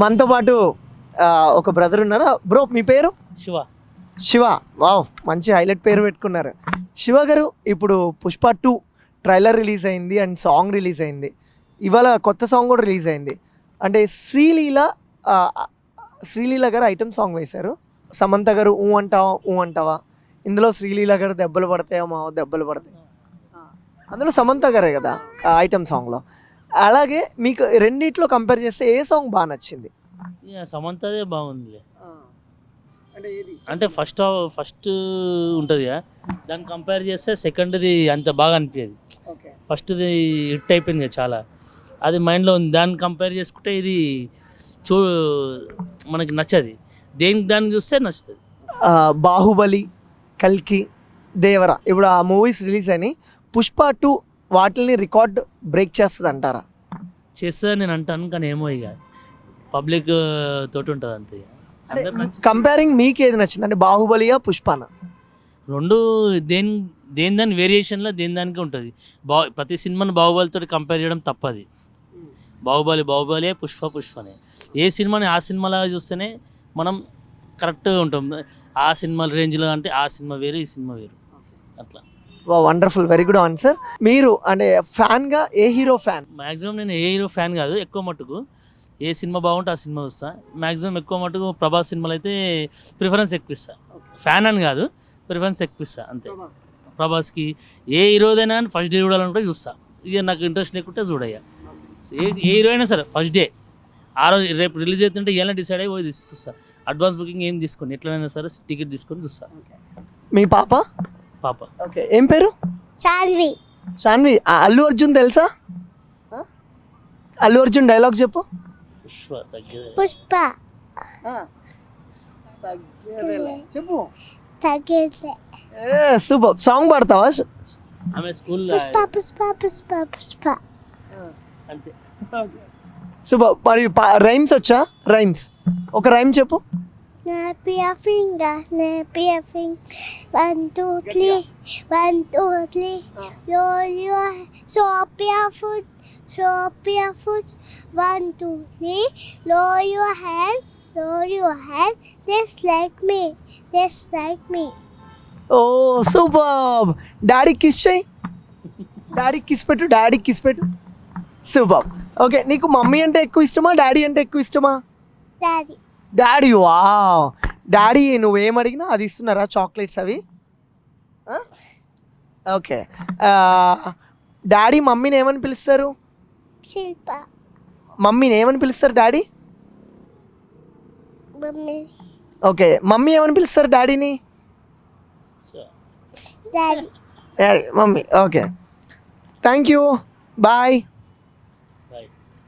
మనతో పాటు ఒక బ్రదర్ ఉన్నారు. బ్రో మీ పేరు? శివ. శివ. వావ్, మంచి హైలైట్ పేరు పెట్టుకున్నారు. శివ గారు, ఇప్పుడు పుష్ప 2 ట్రైలర్ రిలీజ్ అయింది అండ్ సాంగ్ రిలీజ్ అయింది. ఇవాళ కొత్త సాంగ్ కూడా రిలీజ్ అయింది. అంటే శ్రీలీల గారు ఐటమ్ సాంగ్ వేశారు. సమంత గారు ఊ అంటావా. ఇందులో శ్రీలీల గారు దెబ్బలు పడతాయో మా దెబ్బలు పడతాయి, అందులో సమంత గారే కదా ఐటమ్ సాంగ్లో. అలాగే మీకు రెండిట్లో కంపేర్ చేస్తే ఏ సాంగ్ బాగా నచ్చింది? సమంతదే బాగుందిలే. అంటే ఫస్ట్ ఉంటుంది కదా, దాన్ని కంపేర్ చేస్తే సెకండ్ది అంత బాగా అనిపించేది. ఫస్ట్ది హిట్ అయిపోయింది కదా చాలా, అది మైండ్లో ఉంది. దాన్ని కంపేర్ చేసుకుంటే ఇది మనకి నచ్చది. దాన్ని చూస్తే నచ్చుతుంది. బాహుబలి, కల్కి, దేవరా, ఇప్పుడు ఆ మూవీస్ రిలీజ్ అయినాయి. పుష్ప 2 వాటిని రికార్డ్ బ్రేక్ చేస్తుంది అంటారా? చేస్తుందని నేను అంటాను, కానీ ఏమో ఇక పబ్లిక్ తోటి ఉంటుంది అంతే. కంపేరింగ్ మీకు ఏది నచ్చింది? అంటే బాహుబలియా పుష్పనా? రెండు దేని వేరియేషన్లో దానికి ఉంటుంది. ప్రతి సినిమాని బాహుబలితో కంపేర్ చేయడం తప్పది. బాహుబలి పుష్పనే. ఏ సినిమాని ఆ సినిమాలాగా చూస్తేనే మనం కరెక్ట్గా ఉంటాం. ఆ సినిమా రేంజ్లో అంటే ఆ సినిమా వేరు, ఈ సినిమా వేరు, అట్లా. Wonderful, very good answer. మీరు అంటే ఫ్యాన్గా ఏ హీరో ఫ్యాన్? మ్యాక్సిమం నేను ఏ హీరో ఫ్యాన్ కాదు. ఎక్కువ మట్టుకు ఏ సినిమా బాగుంటే ఆ సినిమా చూస్తా. మ్యాక్సిమం ఎక్కువ మట్టుకు ప్రభాస్ సినిమాలు అయితే ప్రిఫరెన్స్ ఎక్కువ ఇస్తా. ఫ్యాన్ అని కాదు, ప్రిఫరెన్స్ ఎక్కువ ఇస్తా అంతే. ప్రభాస్కి ఏ హీరోదైనా ఫస్ట్ డే చూడాలనుకుంటే చూస్తా. ఇక నాకు ఇంట్రెస్ట్ లేకుంటే చూడయ్యా. ఏ హీరో అయినా సరే ఫస్ట్ డే ఆ రోజు రేపు రిలీజ్ అవుతుంటే ఇలా డిసైడ్ అయ్యి పోయి చూస్తా. అడ్వాన్స్ బుకింగ్ ఏం తీసుకొని ఎట్లయినా సరే టికెట్ తీసుకొని చూస్తా. మీ పాప? ఓకే, ఏం పేరు? శాన్వి. అల్లు అర్జున్ తెలుసా? అల్లు అర్జున్ డైలాగ్ చెప్పు. పుష్ప చెప్పు. సూపర్. సాంగ్ పాడతావా? ఆమె స్కూల్లో అంతే. సూపర్. మరి రైమ్స్ వచ్చా? రైమ్స్ ఒక రైమ్ చెప్పు. Snap your finger, 1, 2, 3, 1, 2, 3. Roll your, stop your foot, 1, 2, 3. Roll your hand, just like me. Oh super. Daddy kiss చేయి. డాడీ కిస్ పెట్టు. సూపర్. ఓకే, నీకు మమ్మీ అంటే ఎక్కువ ఇష్టమా, డాడీ అంటే ఎక్కువ ఇష్టమా? డాడీ. వా, డాడీ నువ్వేం అడిగినా అది ఇస్తున్నారా? చాక్లెట్స్ అవి? ఓకే. డాడీ మమ్మీని ఏమని పిలుస్తారు? శిల్ప. మమ్మీని ఏమని పిలుస్తారు డాడీ? మమ్మీ. ఓకే, మమ్మీ ఏమని పిలుస్తారు డాడీని? Daddy. Mummy. Okay, thank you, bye.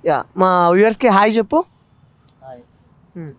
Yeah, మా వ్యూవర్స్కి హాయ్ చెప్పు.